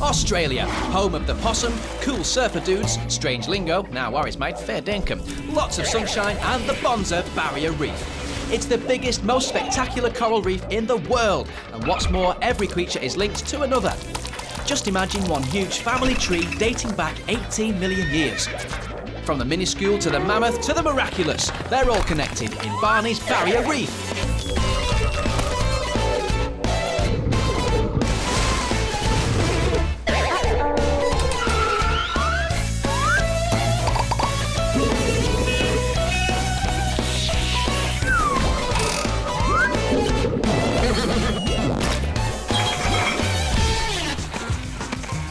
Australia, home of the possum, cool surfer dudes, strange lingo, now worries mate, fair dinkum, lots of sunshine and the bonza barrier reef. It's the biggest, most spectacular coral reef in the world, and what's more, every creature is linked to another. Just imagine one huge family tree dating back 18 million years. From the minuscule to the mammoth to the miraculous, they're all connected in Barney's barrier reef.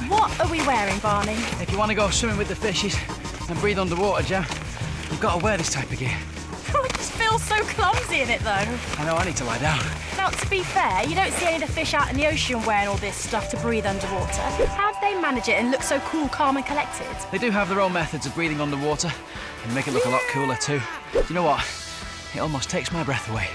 What are we wearing, Barney? If you want to go swimming with the fishes and breathe underwater, Gem, you've got to wear this type of gear. I just feel so clumsy in it, though. I know, I need to lie down. Now, to be fair, you don't see any of the fish out in the ocean wearing all this stuff to breathe underwater. How do they manage it and look so cool, calm and collected? They do have their own methods of breathing underwater and make it look a lot cooler too. Do you know what? It almost takes my breath away.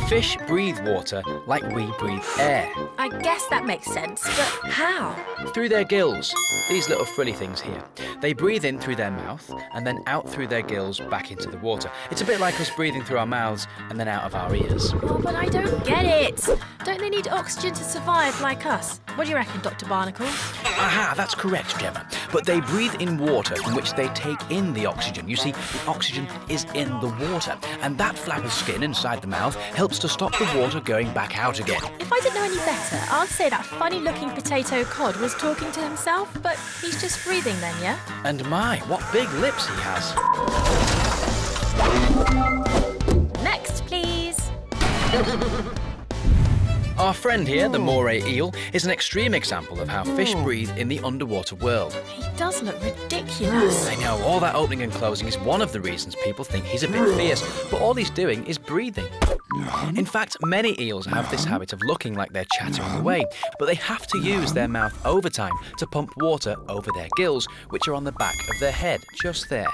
Fish breathe water like we breathe air. I guess that makes sense, but how? Through their gills, these little frilly things here. They breathe in through their mouth and then out through their gills back into the water. It's a bit like us breathing through our mouths and then out of our ears. Oh, but I don't get it. Don't they need oxygen to survive like us? What do you reckon, Dr. Barnacle? Aha, that's correct, Gemma. But they breathe in water from which they take in the oxygen. You see, the oxygen is in the water, and that flap of skin inside the mouth helps to stop the water going back out again. If I didn't know any better, I'd say that funny-looking potato cod was talking to himself, but he's just breathing then, yeah? And my, what big lips he has. Next, please. Our friend here, the moray eel, is an extreme example of how fish breathe in the underwater world. He does look ridiculous. I know, all that opening and closing is one of the reasons people think he's a bit fierce, but all he's doing is breathing. In fact, many eels have this habit of looking like they're chattering away, but they have to use their mouth over time to pump water over their gills, which are on the back of their head, just there.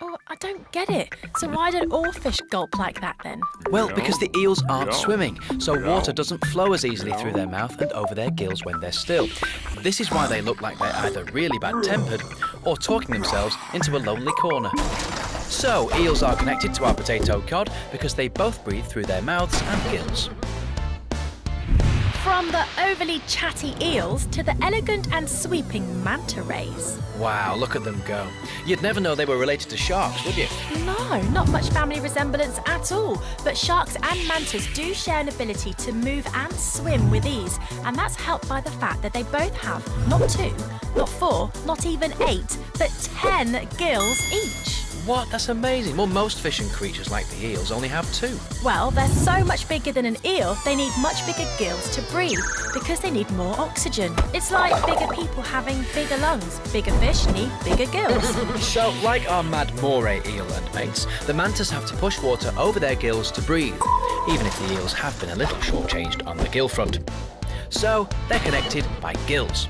Oh, I don't get it. So why don't all fish gulp like that then? Well, because the eels aren't swimming, so water doesn't flow as easily through their mouth and over their gills when they're still. This is why they look like they're either really bad-tempered or talking themselves into a lonely corner. So, eels are connected to our potato cod because they both breathe through their mouths and gills. From the overly chatty eels to the elegant and sweeping manta rays. Wow, look at them go. You'd never know they were related to sharks, would you? No, not much family resemblance at all. But sharks and mantas do share an ability to move and swim with ease, and that's helped by the fact that they both have not 2, not 4, not even 8, but 10 gills each. What? That's amazing. Well, most fish and creatures like the eels only have 2. Well, they're so much bigger than an eel, they need much bigger gills to breathe because they need more oxygen. It's like bigger people having bigger lungs. Bigger fish need bigger gills. So, like our mad moray eel and mates, the mantas have to push water over their gills to breathe, even if the eels have been a little shortchanged on the gill front. So, they're connected by gills.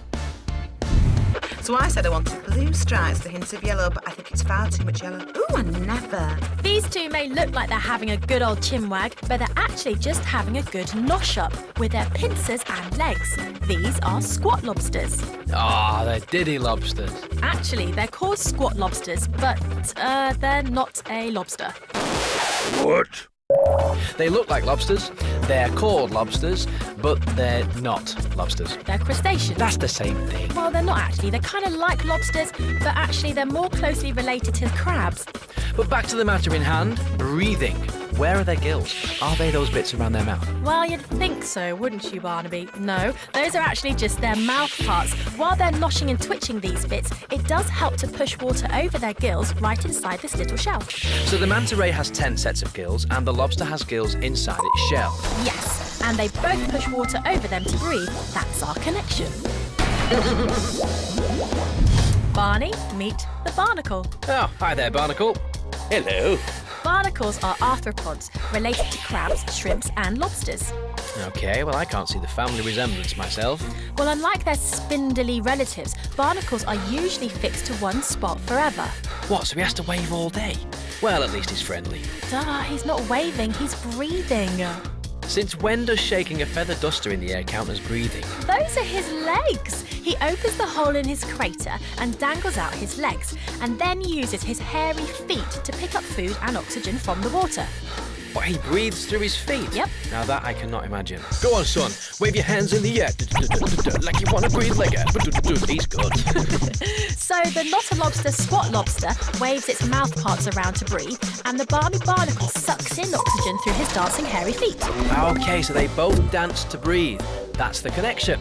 So I said I wanted blue stripes with a hint of yellow, but I think it's far too much yellow. Ooh, I never. These two may look like they're having a good old chinwag, but they're actually just having a good nosh up with their pincers and legs. These are squat lobsters. Ah, they're diddy lobsters. Actually, they're called squat lobsters, but they're not a lobster. What? They look like lobsters, they're called lobsters, but they're not lobsters. They're crustaceans. That's the same thing. Well, they're not actually. They're kind of like lobsters, but actually they're more closely related to crabs. But back to the matter in hand, breathing. Where are their gills? Are they those bits around their mouth? Well, you'd think so, wouldn't you, Barnaby? No, those are actually just their mouth parts. While they're noshing and twitching these bits, it does help to push water over their gills right inside this little shell. So the manta ray has 10 sets of gills and the lobster has gills inside its shell. Yes, and they both push water over them to breathe. That's our connection. Barney, meet the barnacle. Oh, hi there, barnacle. Hello. Barnacles are arthropods, related to crabs, shrimps and lobsters. Okay, well, I can't see the family resemblance myself. Well, unlike their spindly relatives, barnacles are usually fixed to one spot forever. What, so he has to wave all day? Well, at least he's friendly. Duh, he's not waving, he's breathing. Since when does shaking a feather duster in the air count as breathing? Those are his legs. He opens the hole in his crater and dangles out his legs, and then uses his hairy feet to pick up food and oxygen from the water. What, he breathes through his feet? Yep. Now that I cannot imagine. Go on, son. Wave your hands in the air. Like you want to breathe like a... He's good. So the not-a-lobster squat lobster waves its mouth parts around to breathe, and the Barney barnacle sucks in oxygen through his dancing hairy feet. Okay, so they both dance to breathe. That's the connection.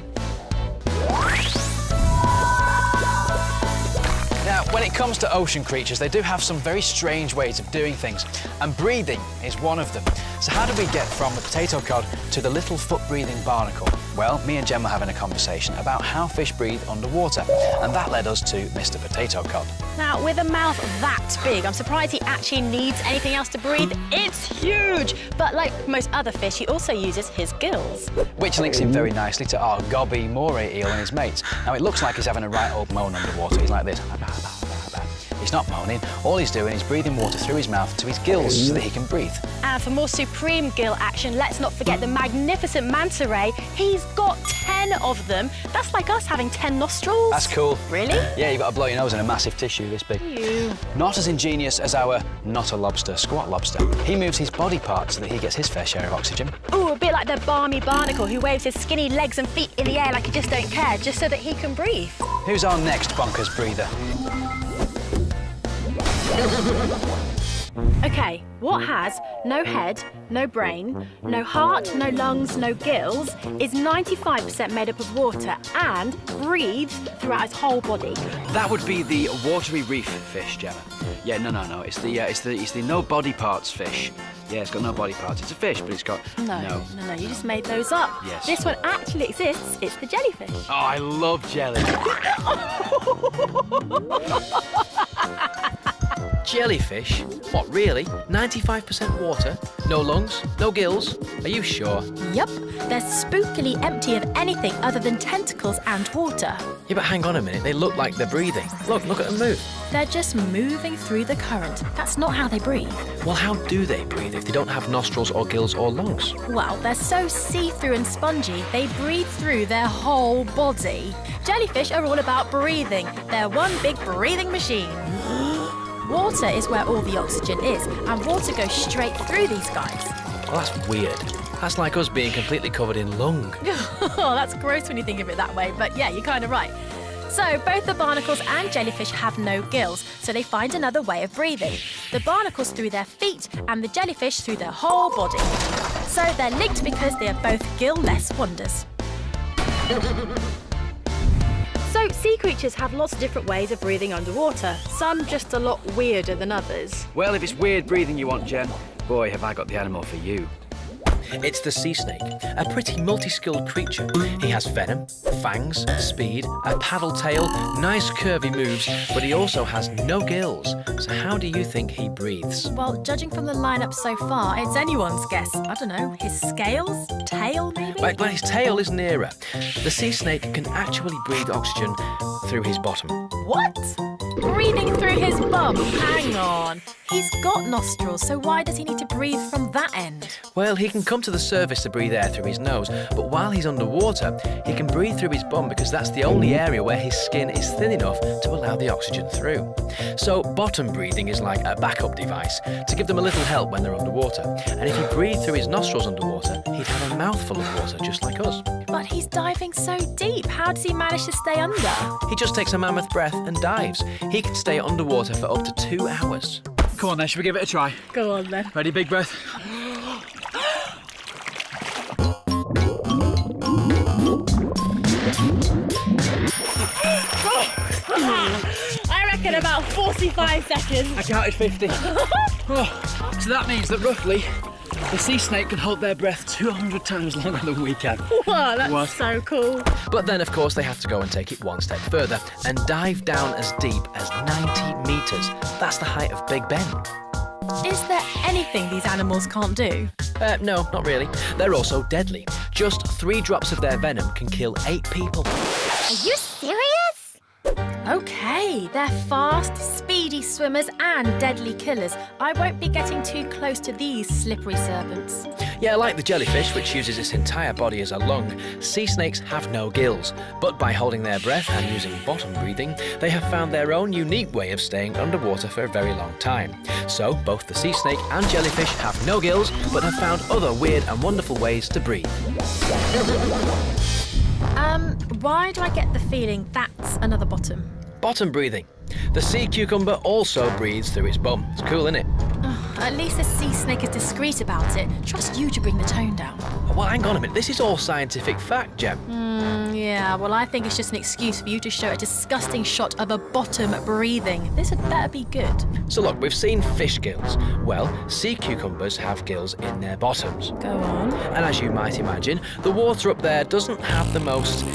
Now, when it comes to ocean creatures, they do have some very strange ways of doing things, and breathing is one of them. So how do we get from the potato cod to the little foot-breathing barnacle? Well, me and Gemma were having a conversation about how fish breathe underwater, and that led us to Mr. Potato Cod. Now, with a mouth that big, I'm surprised he actually needs anything else to breathe. It's huge! But like most other fish, he also uses his gills. Which links in very nicely to our gobby moray eel and his mates. Now, it looks like he's having a right old moan underwater. He's like this. He's not moaning. All he's doing is breathing water through his mouth to his gills so that he can breathe. And for more supreme gill action, let's not forget the magnificent manta ray. He's got 10 of them. That's like us having 10 nostrils. That's cool. Really? Yeah, you've got to blow your nose in a massive tissue this big. Ew. Not as ingenious as our not-a-lobster squat lobster. He moves his body parts so that he gets his fair share of oxygen. Ooh, a bit like the Barney barnacle who waves his skinny legs and feet in the air like he just don't care, just so that he can breathe. Who's our next bonkers breather? Okay, what has no head, no brain, no heart, no lungs, no gills, is 95% made up of water and breathes throughout its whole body? That would be the watery reef fish, Gemma. Yeah, no. It's the no body parts fish. Yeah, it's got no body parts. It's a fish, but it's got No, you just made those up. Yes. This one actually exists. It's the jellyfish. Oh, I love jelly. Jellyfish? What, really? 95% water? No lungs? No gills? Are you sure? Yup, they're spookily empty of anything other than tentacles and water. Yeah, but hang on a minute. They look like they're breathing. Look at them move. They're just moving through the current. That's not how they breathe. Well, how do they breathe if they don't have nostrils or gills or lungs? Well, they're so see-through and spongy, they breathe through their whole body. Jellyfish are all about breathing. They're one big breathing machine. Water is where all the oxygen is, and water goes straight through these guys. Well, that's weird. That's like us being completely covered in lung. Oh, that's gross when you think of it that way, but yeah, you're kind of right. So both the barnacles and jellyfish have no gills, so they find another way of breathing. The barnacles through their feet and the jellyfish through their whole body. So they're linked because they are both gill-less wonders. So sea creatures have lots of different ways of breathing underwater, some just a lot weirder than others. Well, if it's weird breathing you want, Jen, boy, have I got the animal for you. It's the sea snake, a pretty multi-skilled creature. He has venom, fangs, speed, a paddle tail, nice curvy moves, but he also has no gills. So how do you think he breathes? Well, judging from the lineup so far, it's anyone's guess. I don't know, his scales? Tail, maybe? Well, his tail is nearer. The sea snake can actually breathe oxygen through his bottom. What? Breathing through his bum? Hang on. He's got nostrils, so why does he need to breathe from that end? Well, he can come to the surface to breathe air through his nose, but while he's underwater, he can breathe through his bum because that's the only area where his skin is thin enough to allow the oxygen through. So bottom breathing is like a backup device to give them a little help when they're underwater. And if he breathed through his nostrils underwater, he'd have a mouthful of water just like us. But he's diving so deep. How does he manage to stay under? He just takes a mammoth breath and dives. He can stay underwater for up to 2 hours. Come on then, should we give it a try? Go on then. Ready, big breath? I reckon about 45 seconds. I counted 50. Oh, so that means that roughly the sea snake can hold their breath 200 times longer than we can. Wow, that's What? so cool. But then, of course, they have to go and take it one step further and dive down as deep as 90 metres. That's the height of Big Ben. Is there anything these animals can't do? No, not really. They're also deadly. Just 3 drops of their venom can kill 8 people. Are you serious? Okay, they're fast, speedy swimmers and deadly killers. I won't be getting too close to these slippery serpents. Yeah, like the jellyfish, which uses its entire body as a lung, sea snakes have no gills. But by holding their breath and using bottom breathing, they have found their own unique way of staying underwater for a very long time. So, both the sea snake and jellyfish have no gills, but have found other weird and wonderful ways to breathe. Why do I get the feeling that's another bottom? Bottom breathing. The sea cucumber also breathes through its bum. It's cool, isn't it? At least the sea snake is discreet about it. Trust you to bring the tone down. Well, hang on a minute. This is all scientific fact, Gem. Yeah, well, I think it's just an excuse for you to show a disgusting shot of a bottom breathing. This had better be good. So look, we've seen fish gills. Well, sea cucumbers have gills in their bottoms. Go on. And as you might imagine, the water up there doesn't have the most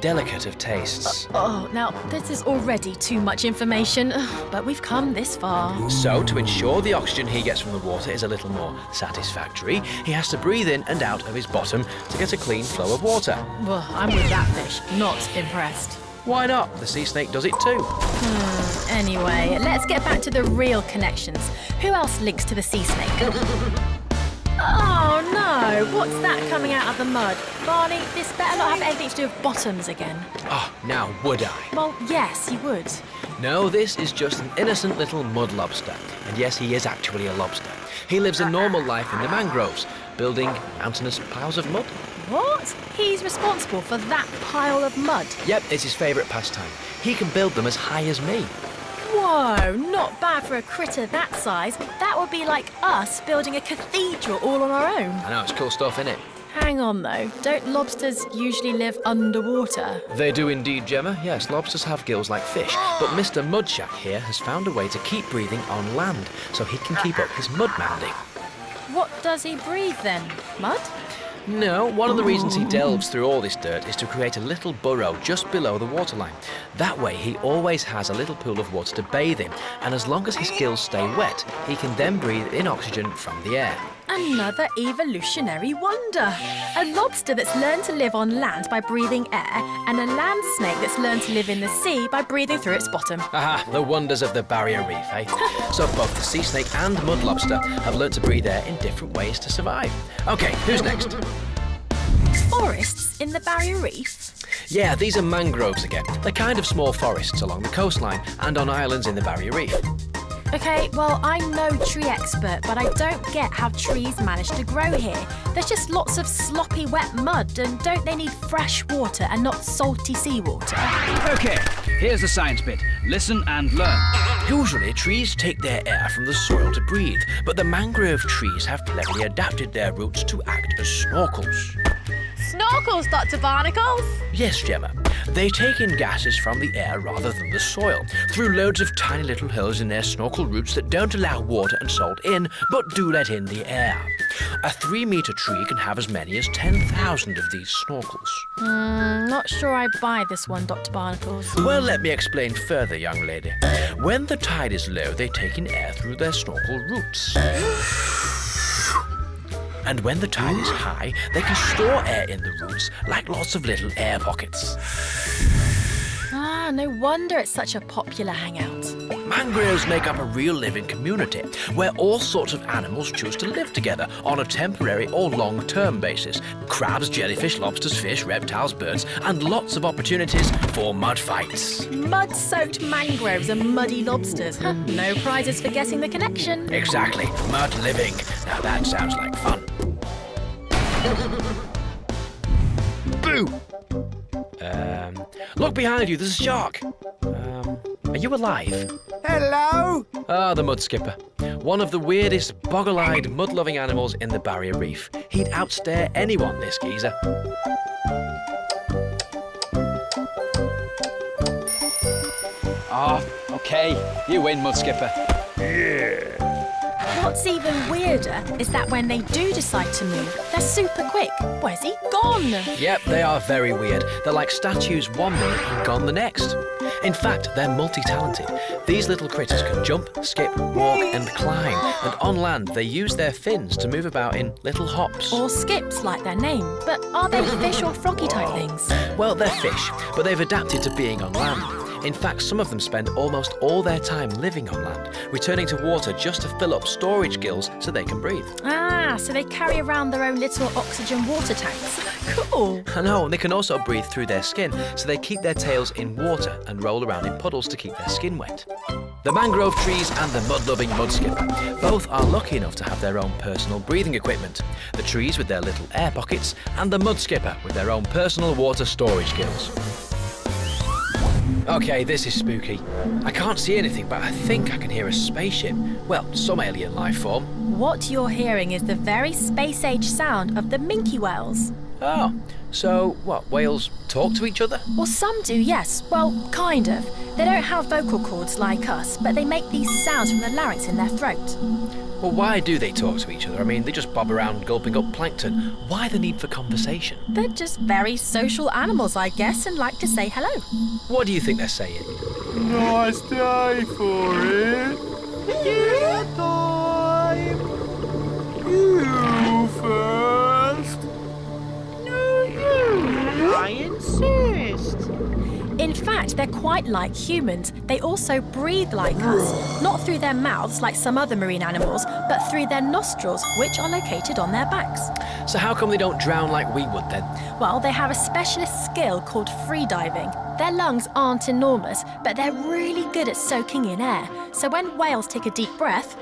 delicate of tastes. Oh, now, this is already too much information, but we've come this far. So, to ensure the oxygen he gets from the water is a little more satisfactory, he has to breathe in and out of his bottom to get a clean flow of water. Well, I'm with that fish. Not impressed. Why not? The sea snake does it too. Anyway, let's get back to the real connections. Who else links to the sea snake? Oh no, what's that coming out of the mud? Barney, this better not have anything to do with bottoms again. Oh, now would I? Well, yes, you would. No, this is just an innocent little mud lobster. And yes, he is actually a lobster. He lives a normal life in the mangroves, building mountainous piles of mud. What? He's responsible for that pile of mud? Yep, it's his favourite pastime. He can build them as high as me. Whoa, not bad for a critter that size. That would be like us building a cathedral all on our own. I know, it's cool stuff, innit? Hang on though, don't lobsters usually live underwater? They do indeed, Gemma. Yes, lobsters have gills like fish, but Mr. Mudshack here has found a way to keep breathing on land, so he can keep up his mud mounding. What does he breathe then? Mud? No, one of the reasons he delves through all this dirt is to create a little burrow just below the waterline. That way he always has a little pool of water to bathe in, and as long as his gills stay wet, he can then breathe in oxygen from the air. Another evolutionary wonder. A lobster that's learned to live on land by breathing air, and a land snake that's learned to live in the sea by breathing through its bottom. Aha, the wonders of the barrier reef, eh? So both the sea snake and mud lobster have learnt to breathe air in different ways to survive. Okay, who's next? Forests in the barrier reef? Yeah, these are mangroves again. They're kind of small forests along the coastline and on islands in the barrier reef. Okay, well, I'm no tree expert, but I don't get how trees manage to grow here. There's just lots of sloppy, wet mud, and don't they need fresh water and not salty seawater? Okay, here's the science bit. Listen and learn. Usually, trees take their air from the soil to breathe, but the mangrove trees have cleverly adapted their roots to act as snorkels. Snorkels, Dr. Barnacles? Yes, Gemma. They take in gases from the air rather than the soil, through loads of tiny little holes in their snorkel roots that don't allow water and salt in, but do let in the air. A 3-metre tree can have as many as 10,000 of these snorkels. Not sure I buy this one, Dr. Barnacles. Well, let me explain further, young lady. When the tide is low, they take in air through their snorkel roots. And when the tide is high, they can store air in the roots like lots of little air pockets. Ah, no wonder it's such a popular hangout. Mangroves make up a real living community where all sorts of animals choose to live together on a temporary or long-term basis. Crabs, jellyfish, lobsters, fish, reptiles, birds, and lots of opportunities for mud fights. Mud-soaked mangroves and muddy lobsters. No prizes for guessing the connection. Exactly, mud living. Now that sounds like fun. Boo! Look behind you, there's a shark. Are you alive? Hello? Ah, the mud skipper. One of the weirdest, boggle-eyed, mud-loving animals in the barrier reef. He'd outstare anyone, this geezer. Ah, okay. You win, mud skipper. What's even weirder is that when they do decide to move, they're super quick. Where's he gone? Yep, they are very weird. They're like statues 1 minute and gone the next. In fact, they're multi-talented. These little critters can jump, skip, walk and climb. And on land, they use their fins to move about in little hops. Or skips, like their name. But are they fish or froggy type things? Well, they're fish, but they've adapted to being on land. In fact, some of them spend almost all their time living on land, returning to water just to fill up storage gills so they can breathe. Ah, so they carry around their own little oxygen water tanks. Cool. I know, and they can also breathe through their skin, so they keep their tails in water and roll around in puddles to keep their skin wet. The mangrove trees and the mud-loving mudskipper both are lucky enough to have their own personal breathing equipment. The trees with their little air pockets and the mudskipper with their own personal water storage gills. Okay, this is spooky. I can't see anything, but I think I can hear a spaceship. Well, some alien life form. What you're hearing is the very space-age sound of the minke whales. Oh, so what, whales talk to each other? Well, some do, yes. Well, kind of. They don't have vocal cords like us, but they make these sounds from the larynx in their throat. Well, why do they talk to each other? I mean, they just bob around gulping up plankton. Why the need for conversation? They're just very social animals, I guess, and like to say hello. What do you think they're saying? Nice day for it. Yeah, time. You first. No, you. I insist. In fact, they're quite like humans. They also breathe like us, not through their mouths like some other marine animals, but through their nostrils, which are located on their backs. So how come they don't drown like we would then? Well, they have a specialist skill called freediving. Their lungs aren't enormous, but they're really good at soaking in air. So when whales take a deep breath,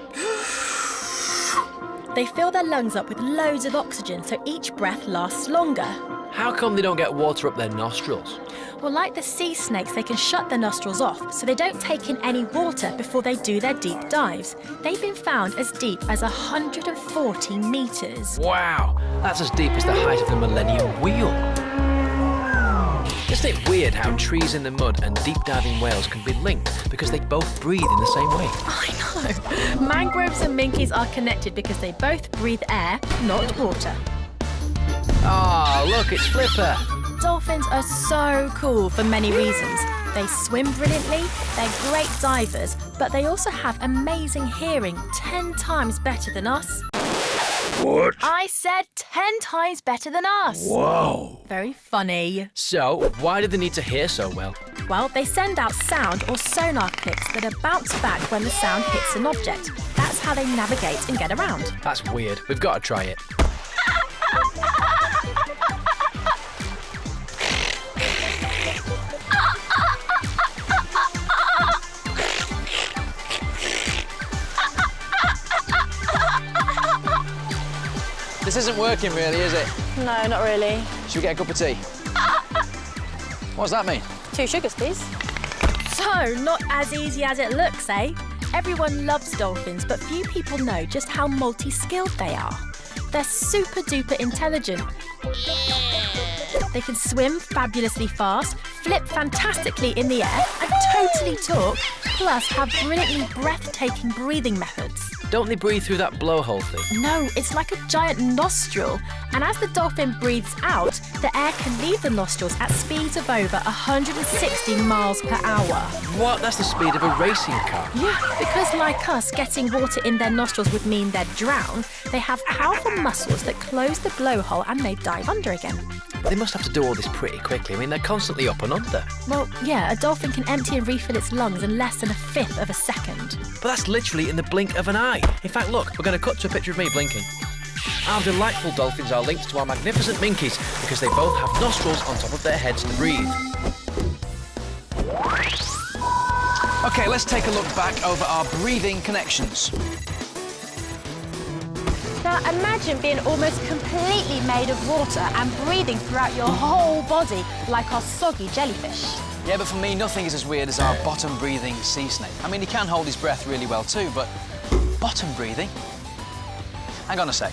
they fill their lungs up with loads of oxygen, so each breath lasts longer. How come they don't get water up their nostrils? Well, like the sea snakes, they can shut their nostrils off, so they don't take in any water before they do their deep dives. They've been found as deep as 140 metres. Wow, that's as deep as the height of the Millennium Wheel. Isn't it weird how trees in the mud and deep diving whales can be linked because they both breathe in the same way? I know. Mangroves and minkies are connected because they both breathe air, not water. Oh, look, it's Flipper. Dolphins are so cool for many reasons. They swim brilliantly, they're great divers, but they also have amazing hearing, 10 times better than us. What? I said 10 times better than us. Whoa. Very funny. So, why do they need to hear so well? Well, they send out sound or sonar clicks that are bounced back when the sound hits an object. That's how they navigate and get around. That's weird. We've got to try it. This isn't working really, is it? No, not really. Should we get a cup of tea? What does that mean? 2 sugars, please. So, not as easy as it looks, eh? Everyone loves dolphins, but few people know just how multi-skilled they are. They're super duper intelligent. They can swim fabulously fast, flip fantastically in the air, and totally talk, plus have brilliantly breathtaking breathing methods. Don't they breathe through that blowhole thing? No, it's like a giant nostril. And as the dolphin breathes out, the air can leave the nostrils at speeds of over 160 miles per hour. What? That's the speed of a racing car. Yeah, because like us, getting water in their nostrils would mean they'd drown. They have powerful muscles that close the blowhole and they dive under again. They must have to do all this pretty quickly. I mean, they're constantly up and under. Well, yeah, a dolphin can empty and refill its lungs in less than 1/5 of a second. But that's literally in the blink of an eye. In fact, look, we're going to cut to a picture of me blinking. Our delightful dolphins are linked to our magnificent minkies because they both have nostrils on top of their heads to breathe. Okay, let's take a look back over our breathing connections. Now imagine being almost completely made of water and breathing throughout your whole body like our soggy jellyfish. Yeah, but for me, nothing is as weird as our bottom-breathing sea snake. I mean, he can hold his breath really well too, but bottom breathing? Hang on a sec.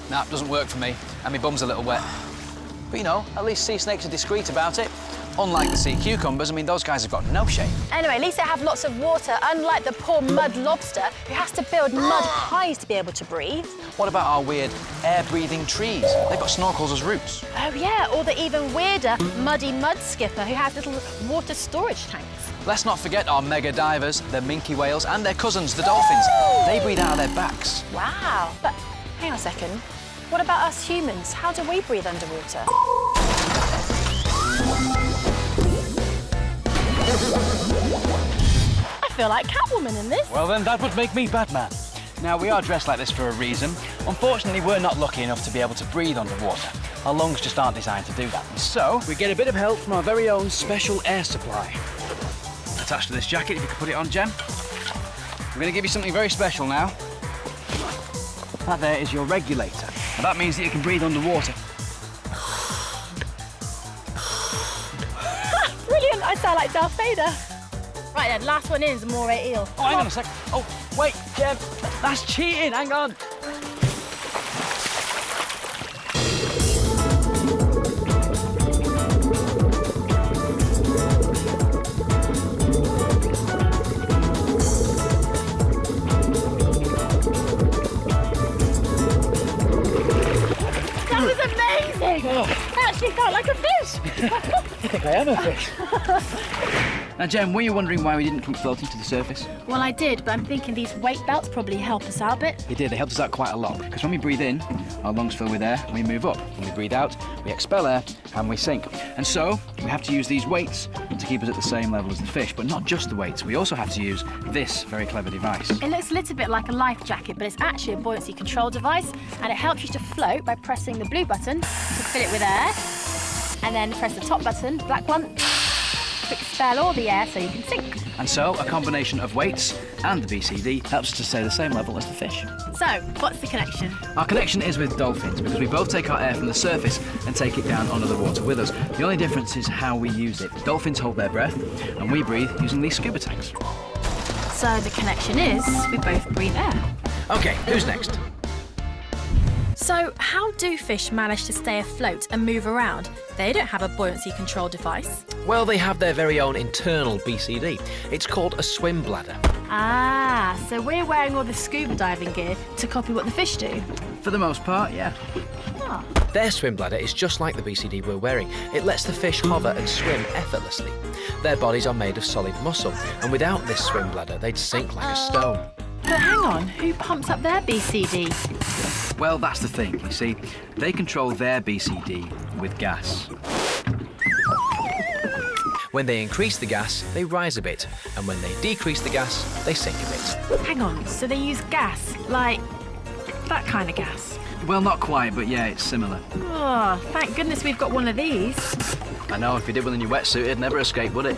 Nah, doesn't work for me, and my bum's a little wet. But you know, at least sea snakes are discreet about it. Unlike the sea cucumbers, I mean, those guys have got no shame. Anyway, at least they have lots of water, unlike the poor mud lobster who has to build mud pies to be able to breathe. What about our weird air-breathing trees? They've got snorkels as roots. Oh yeah, or the even weirder muddy mud skipper who has little water storage tanks. Let's not forget our mega divers, the minke whales, and their cousins, the dolphins. They breathe out of their backs. Wow. But hang on a second. What about us humans? How do we breathe underwater? I feel like Catwoman in this. Well, then that would make me Batman. Now, we are dressed like this for a reason. Unfortunately, we're not lucky enough to be able to breathe underwater. Our lungs just aren't designed to do that. So, we get a bit of help from our very own special air supply. Attached to this jacket, if you could put it on, Gem. I'm going to give you something very special now. That there is your regulator. And that means that you can breathe underwater. Brilliant, I sound like Darth Vader. Right then, last one in is a moray eel. Oh, hang on a sec. Oh, wait, Gem. That's cheating. Hang on. That was amazing! I actually felt like a fish. I think I am a fish. Now, Gem, were you wondering why we didn't keep floating to the surface? Well, I did, but I'm thinking these weight belts probably help us out a bit. They did. They helped us out quite a lot. Because when we breathe in, our lungs fill with air and we move up. When we breathe out, we expel air and we sink. And so, we have to use these weights to keep us at the same level as the fish. But not just the weights. We also have to use this very clever device. It looks a little bit like a life jacket, but it's actually a buoyancy control device, and it helps you to float by pressing the blue button to fill it with air, and then press the top button, black one, to expel all the air so you can sink. And so, a combination of weights and the BCD helps us to stay the same level as the fish. So, what's the connection? Our connection is with dolphins because we both take our air from the surface and take it down under the water with us. The only difference is how we use it. Dolphins hold their breath and we breathe using these scuba tanks. So the connection is we both breathe air. OK, who's next? So how do fish manage to stay afloat and move around? They don't have a buoyancy control device. Well, they have their very own internal BCD. It's called a swim bladder. Ah, so we're wearing all the scuba diving gear to copy what the fish do. For the most part, yeah. Ah. Their swim bladder is just like the BCD we're wearing. It lets the fish hover and swim effortlessly. Their bodies are made of solid muscle, and without this swim bladder, they'd sink like a stone. But hang on, who pumps up their BCD? Well, that's the thing, you see. They control their BCD with gas. When they increase the gas, they rise a bit, and when they decrease the gas, they sink a bit. Hang on, so they use gas, like that kind of gas? Well, not quite, but yeah, it's similar. Oh, thank goodness we've got one of these. I know, if you did one in your wetsuit, it'd never escape, would it?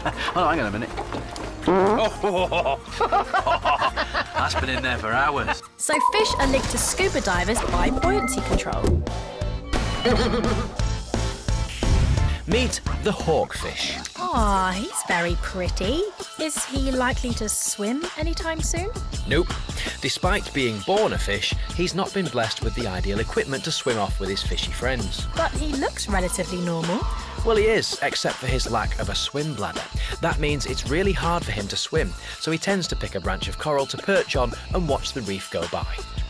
Oh, no, hang on a minute. That's been in there for hours. So fish are linked to scuba divers by buoyancy control. Meet the hawkfish. Ah, he's very pretty. Is he likely to swim anytime soon? Nope. Despite being born a fish, he's not been blessed with the ideal equipment to swim off with his fishy friends. But he looks relatively normal. Well, he is, except for his lack of a swim bladder. That means it's really hard for him to swim, so he tends to pick a branch of coral to perch on and watch the reef go by.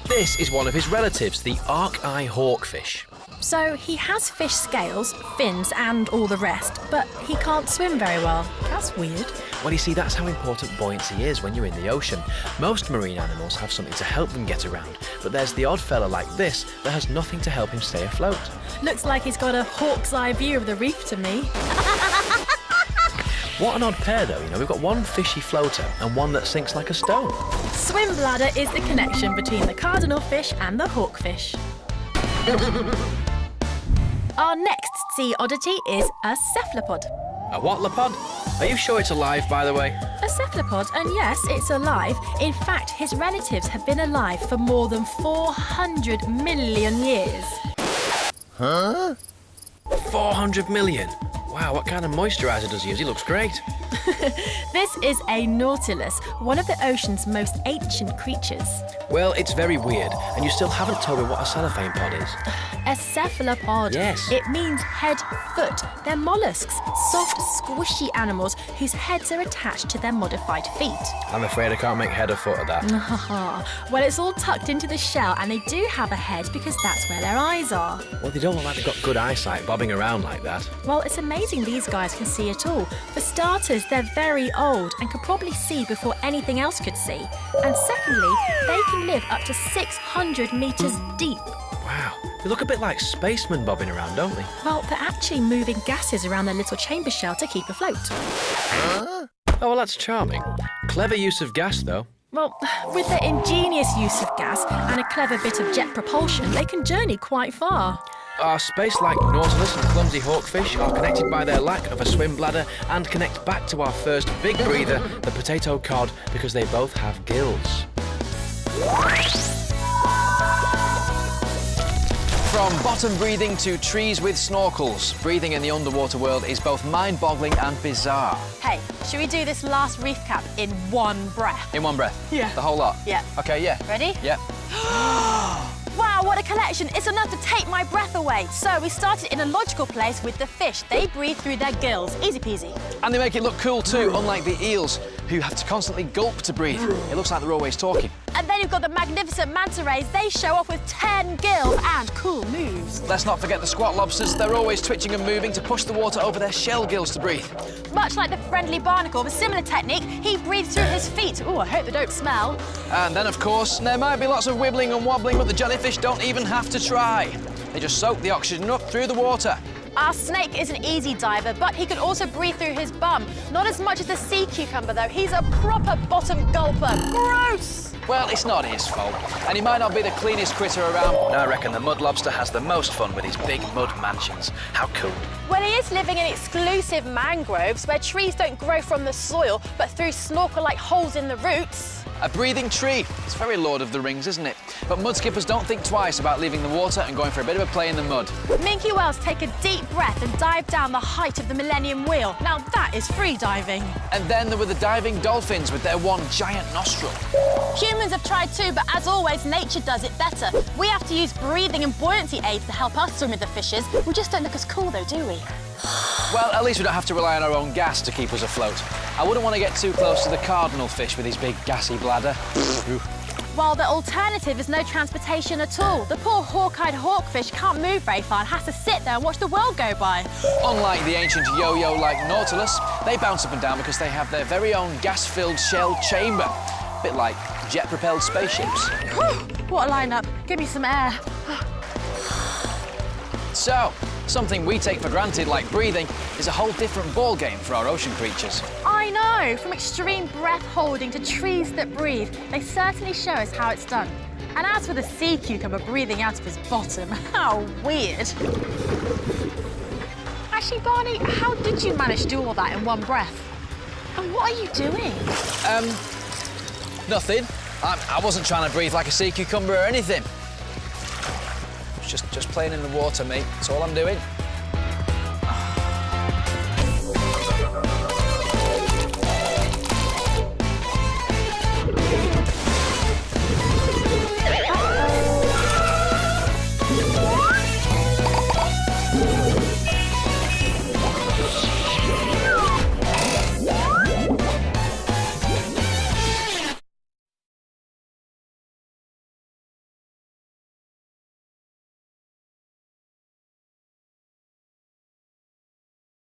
This is one of his relatives, the arc-eye hawkfish. So he has fish scales, fins and all the rest, but he can't swim very well. That's weird. Well, you see, that's how important buoyancy is when you're in the ocean. Most marine animals have something to help them get around, but there's the odd fella like this that has nothing to help him stay afloat. Looks like he's got a hawk's eye view of the reef to me. What an odd pair, though. You know, we've got one fishy floater and one that sinks like a stone. Swim bladder is the connection between the cardinal fish and the hawkfish. Our next sea oddity is a cephalopod. A what lepod? Are you sure it's alive, by the way? A cephalopod, and yes, it's alive. In fact, his relatives have been alive for more than 400 million years. Huh? 400 million? Wow, what kind of moisturiser does he use? He looks great. This is a nautilus, one of the ocean's most ancient creatures. Well, it's very weird, and you still haven't told me what a cellophane pod is. A cephalopod. Yes. It means head, foot. They're mollusks, soft, squishy animals whose heads are attached to their modified feet. I'm afraid I can't make head or foot of that. Well, it's all tucked into the shell, and they do have a head because that's where their eyes are. Well, they don't look like they've got good eyesight bobbing around like that. Well, it's amazing these guys can see at all. For starters, they're very old and can probably see before anything else could see. And secondly, they can live up to 600 metres deep. Wow, they look a bit like spacemen bobbing around, don't they? Well, they're actually moving gases around their little chamber shell to keep afloat. Oh, well, that's charming. Clever use of gas, though. Well, with their ingenious use of gas and a clever bit of jet propulsion, they can journey quite far. Our space-like nautilus and clumsy hawkfish are connected by their lack of a swim bladder and connect back to our first big breather, the potato cod, because they both have gills. From bottom breathing to trees with snorkels, breathing in the underwater world is both mind-boggling and bizarre. Hey, should we do this last reef cap in one breath? In one breath? Yeah. The whole lot? Yeah. Okay, yeah. Ready? Yep. Wow, what a collection. It's enough to take my breath away. So we started in a logical place with the fish. They breathe through their gills. Easy peasy. And they make it look cool too, unlike the eels, who have to constantly gulp to breathe. It looks like they're always talking. And then you've got the magnificent manta rays. They show off with 10 gills and cool moves. Let's not forget the squat lobsters. They're always twitching and moving to push the water over their shell gills to breathe. Much like the friendly barnacle with a similar technique, he breathes through his feet. Oh, I hope they don't smell. And then, of course, there might be lots of wibbling and wobbling, but the jellyfish don't even have to try. They just soak the oxygen up through the water. Our snake is an easy diver, but he can also breathe through his bum. Not as much as the sea cucumber, though. He's a proper bottom gulper. Gross! Well, it's not his fault, and he might not be the cleanest critter around, but I reckon the mud lobster has the most fun with his big mud mansions. How cool. Well, he is living in exclusive mangroves where trees don't grow from the soil, but through snorkel-like holes in the roots. A breathing tree. It's very Lord of the Rings, isn't it? But mud skippers don't think twice about leaving the water and going for a bit of a play in the mud. Minke whales take a deep breath and dive down the height of the Millennium Wheel. Now that is free diving. And then there were the diving dolphins with their one giant nostril. Humans have tried too, but as always, nature does it better. We have to use breathing and buoyancy aids to help us swim with the fishes. We just don't look as cool though, do we? Well, at least we don't have to rely on our own gas to keep us afloat. I wouldn't want to get too close to the cardinal fish with his big gassy bladder. While the alternative is no transportation at all. The poor hawk-eyed hawkfish can't move very far and has to sit there and watch the world go by. Unlike the ancient yo-yo-like nautilus, they bounce up and down because they have their very own gas-filled shell chamber. A bit like jet-propelled spaceships. What a lineup. Give me some air. So, something we take for granted, like breathing, is a whole different ballgame for our ocean creatures. I know. From extreme breath holding to trees that breathe, they certainly show us how it's done. And as for the sea cucumber breathing out of his bottom, how weird. Actually, Barney, how did you manage to do all that in one breath? And what are you doing? Nothing. I wasn't trying to breathe like a sea cucumber or anything. Just playing in the water, mate. That's all I'm doing.